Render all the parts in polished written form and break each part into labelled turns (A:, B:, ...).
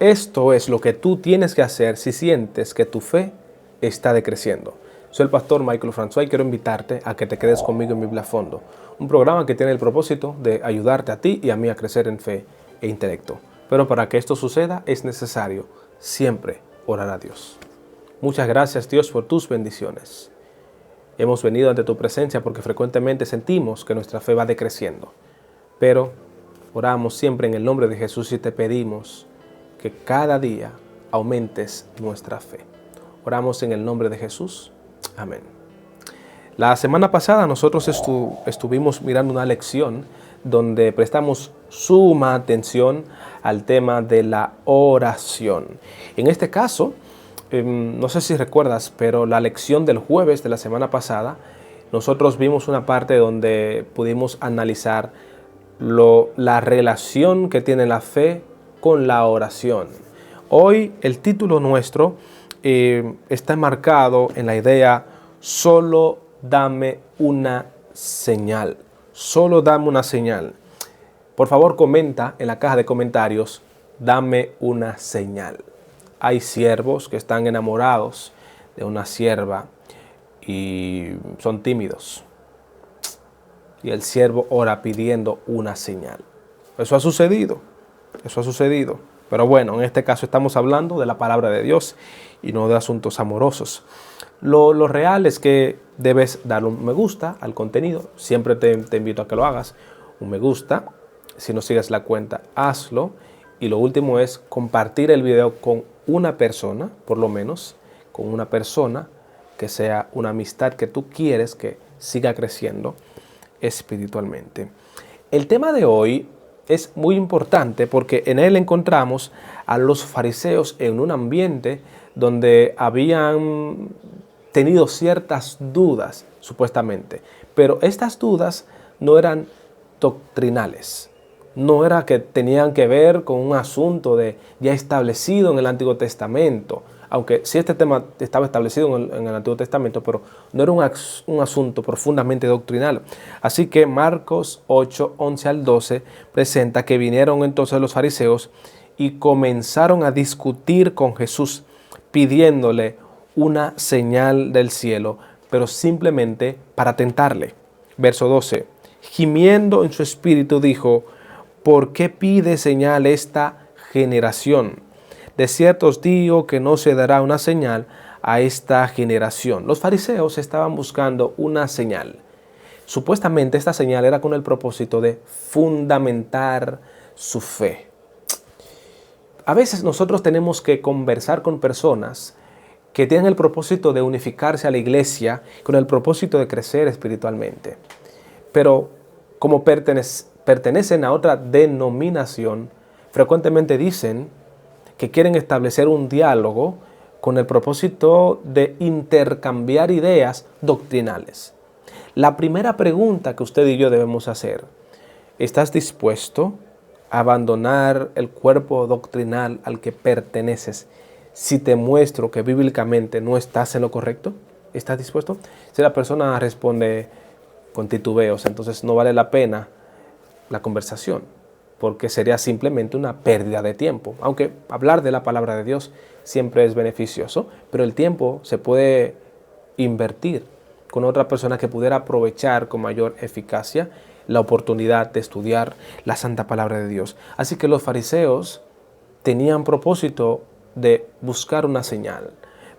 A: Esto es lo que tú tienes que hacer si sientes que tu fe está decreciendo. Soy el pastor Michael François y quiero invitarte a que te quedes conmigo en Biblia a Fondo, un programa que tiene el propósito de ayudarte a ti y a mí a crecer en fe e intelecto. Pero para que esto suceda es necesario siempre orar a Dios. Muchas gracias, Dios, por tus bendiciones. Hemos venido ante tu presencia porque frecuentemente sentimos que nuestra fe va decreciendo. Pero oramos siempre en el nombre de Jesús y te pedimos que cada día aumentes nuestra fe. Oramos en el nombre de Jesús. Amén. La semana pasada nosotros estuvimos mirando una lección donde prestamos suma atención al tema de la oración. En este caso, no sé si recuerdas, pero la lección del jueves de la semana pasada, nosotros vimos una parte donde pudimos analizar la relación que tiene la fe con la oración. Hoy el título nuestro está enmarcado en la idea solo dame una señal. Solo dame una señal. Por favor, comenta en la caja de comentarios, dame una señal. Hay siervos que están enamorados de una sierva y son tímidos. Y el siervo ora pidiendo una señal. Eso ha sucedido. Pero bueno, en este caso estamos hablando de la palabra de Dios y no de asuntos amorosos. Lo real es que debes darle un me gusta al contenido. Siempre te invito a que lo hagas. Un me gusta. Si no sigues la cuenta, hazlo. Y lo último es compartir el video con una persona, por lo menos, con una persona que sea una amistad que tú quieres que siga creciendo espiritualmente. El tema de hoy es muy importante porque en él encontramos a los fariseos en un ambiente donde habían tenido ciertas dudas, supuestamente. Pero estas dudas no eran doctrinales. No era que tenían que ver con un asunto ya establecido en el Antiguo Testamento. Aunque sí este tema estaba establecido en el Antiguo Testamento, pero no era un asunto profundamente doctrinal. Así que Marcos 8, 11 al 12 presenta que vinieron entonces los fariseos y comenzaron a discutir con Jesús, pidiéndole una señal del cielo, pero simplemente para tentarle. Verso 12, gimiendo en su espíritu dijo, ¿por qué pide señal esta generación? De cierto os digo que no se dará una señal a esta generación. Los fariseos estaban buscando una señal. Supuestamente esta señal era con el propósito de fundamentar su fe. A veces nosotros tenemos que conversar con personas que tienen el propósito de unificarse a la iglesia, con el propósito de crecer espiritualmente. Pero como pertenecen a otra denominación, frecuentemente dicen que quieren establecer un diálogo con el propósito de intercambiar ideas doctrinales. La primera pregunta que usted y yo debemos hacer, ¿estás dispuesto a abandonar el cuerpo doctrinal al que perteneces si te muestro que bíblicamente no estás en lo correcto? ¿Estás dispuesto? Si la persona responde con titubeos, entonces no vale la pena la conversación, porque sería simplemente una pérdida de tiempo. Aunque hablar de la palabra de Dios siempre es beneficioso, pero el tiempo se puede invertir con otra persona que pudiera aprovechar con mayor eficacia la oportunidad de estudiar la santa palabra de Dios. Así que los fariseos tenían propósito de buscar una señal,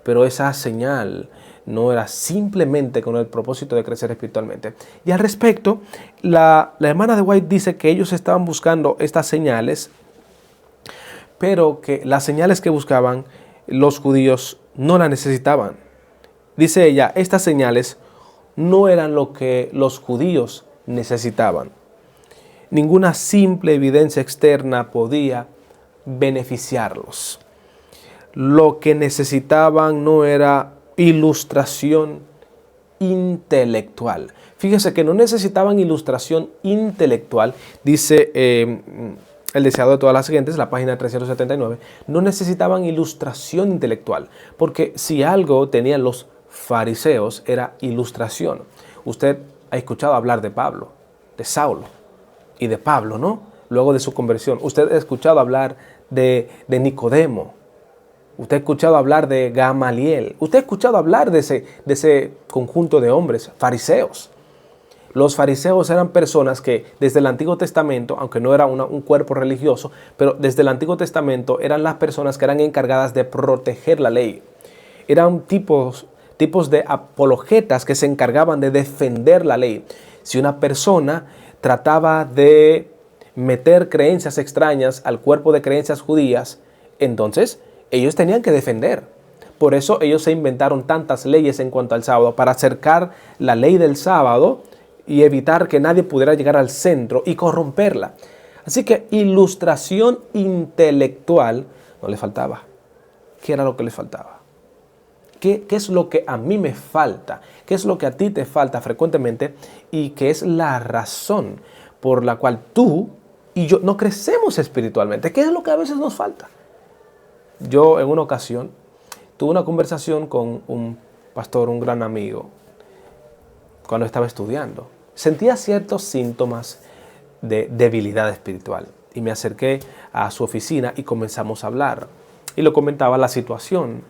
A: pero esa señal no era simplemente con el propósito de crecer espiritualmente. Y al respecto, la hermana de White dice que ellos estaban buscando estas señales, pero que las señales que buscaban los judíos no las necesitaban. Dice ella, estas señales no eran lo que los judíos necesitaban. Ninguna simple evidencia externa podía beneficiarlos. Lo que necesitaban no era ilustración intelectual. Fíjese que no necesitaban ilustración intelectual, dice el deseado de todas las gentes, la página 379, no necesitaban ilustración intelectual, porque si algo tenían los fariseos era ilustración. Usted ha escuchado hablar de Pablo, de Saulo y de Pablo, ¿no? Luego de su conversión. Usted ha escuchado hablar de Nicodemo. Usted ha escuchado hablar de Gamaliel. Usted ha escuchado hablar de ese conjunto de hombres, fariseos. Los fariseos eran personas que desde el Antiguo Testamento, aunque no era un cuerpo religioso, pero desde el Antiguo Testamento eran las personas que eran encargadas de proteger la ley. Eran tipos de apologetas que se encargaban de defender la ley. Si una persona trataba de meter creencias extrañas al cuerpo de creencias judías, entonces ellos tenían que defender. Por eso ellos se inventaron tantas leyes en cuanto al sábado, para acercar la ley del sábado y evitar que nadie pudiera llegar al centro y corromperla. Así que ilustración intelectual no le faltaba. ¿Qué era lo que le faltaba? ¿Qué es lo que a mí me falta? ¿Qué es lo que a ti te falta frecuentemente? Y qué es la razón por la cual tú y yo no crecemos espiritualmente. ¿Qué es lo que a veces nos falta? Yo en una ocasión tuve una conversación con un pastor, un gran amigo, cuando estaba estudiando. Sentía ciertos síntomas de debilidad espiritual y me acerqué a su oficina y comenzamos a hablar. Y le comentaba la situación.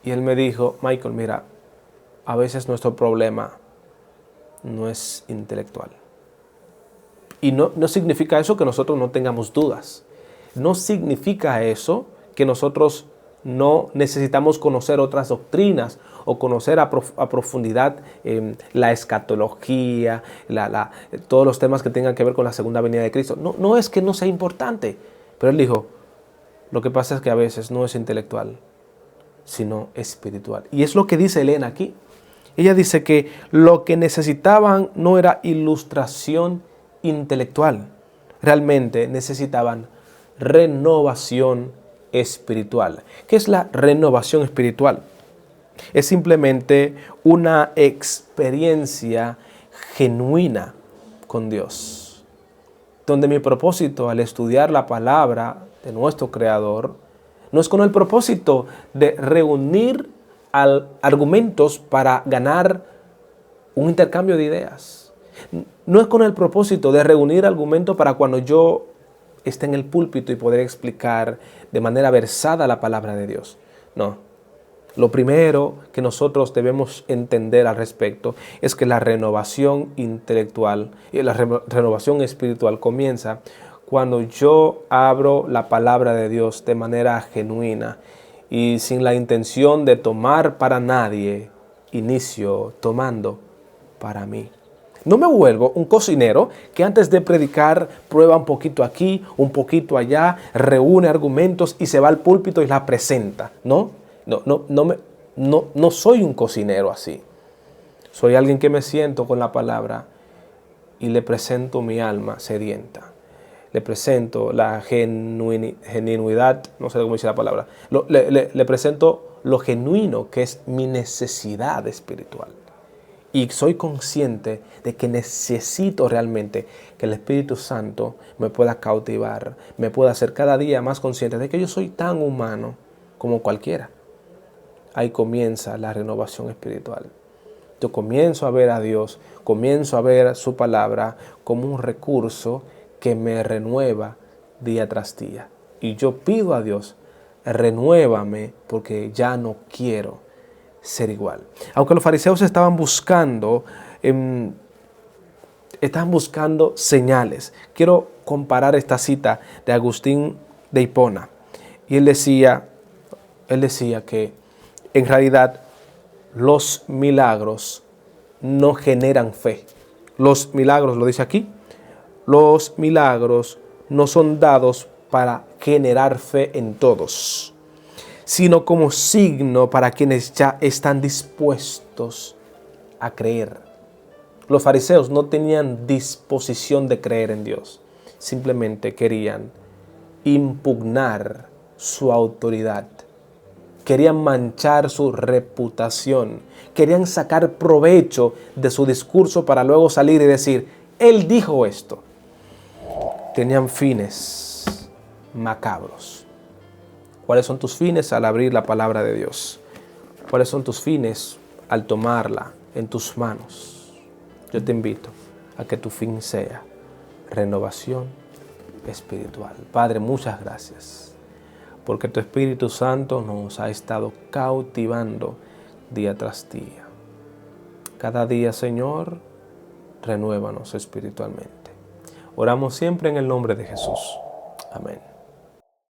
A: Y él me dijo: Michael, mira, a veces nuestro problema no es intelectual. Y no significa eso que nosotros no tengamos dudas. No significa eso que nosotros no necesitamos conocer otras doctrinas o conocer a profundidad la escatología, todos los temas que tengan que ver con la segunda venida de Cristo. No es que no sea importante, pero él dijo: lo que pasa es que a veces no es intelectual, sino espiritual. Y es lo que dice Elena aquí. Ella dice que lo que necesitaban no era ilustración intelectual, realmente necesitaban renovación espiritual. ¿Qué es la renovación espiritual? Es simplemente una experiencia genuina con Dios, donde mi propósito al estudiar la palabra de nuestro Creador no es con el propósito de reunir argumentos para ganar un intercambio de ideas. No es con el propósito de reunir argumentos para cuando yo esté en el púlpito y poder explicar de manera versada la palabra de Dios. No. Lo primero que nosotros debemos entender al respecto es que la renovación intelectual y la renovación espiritual comienza cuando yo abro la palabra de Dios de manera genuina y sin la intención de tomar para nadie, inicio tomando para mí. No me vuelvo un cocinero que antes de predicar prueba un poquito aquí, un poquito allá, reúne argumentos y se va al púlpito y la presenta. No soy un cocinero así. Soy alguien que me siento con la palabra y le presento mi alma sedienta. Le presento la genuinidad, no sé cómo dice la palabra, le presento lo genuino que es mi necesidad espiritual. Y soy consciente de que necesito realmente que el Espíritu Santo me pueda cautivar, me pueda hacer cada día más consciente de que yo soy tan humano como cualquiera. Ahí comienza la renovación espiritual. Yo comienzo a ver a Dios, comienzo a ver su palabra como un recurso que me renueva día tras día. Y yo pido a Dios: renuévame porque ya no quiero ser igual. Aunque los fariseos estaban buscando señales. Quiero comparar esta cita de Agustín de Hipona. Y él decía que en realidad los milagros no generan fe. Los milagros, lo dice aquí, los milagros no son dados para generar fe en todos, sino como signo para quienes ya están dispuestos a creer. Los fariseos no tenían disposición de creer en Dios, simplemente querían impugnar su autoridad, querían manchar su reputación, querían sacar provecho de su discurso para luego salir y decir: él dijo esto. Tenían fines macabros. ¿Cuáles son tus fines al abrir la palabra de Dios? ¿Cuáles son tus fines al tomarla en tus manos? Yo te invito a que tu fin sea renovación espiritual. Padre, muchas gracias. porque tu Espíritu Santo nos ha estado cautivando día tras día. Cada día, Señor, renuévanos espiritualmente. Oramos siempre en el nombre de Jesús. Amén.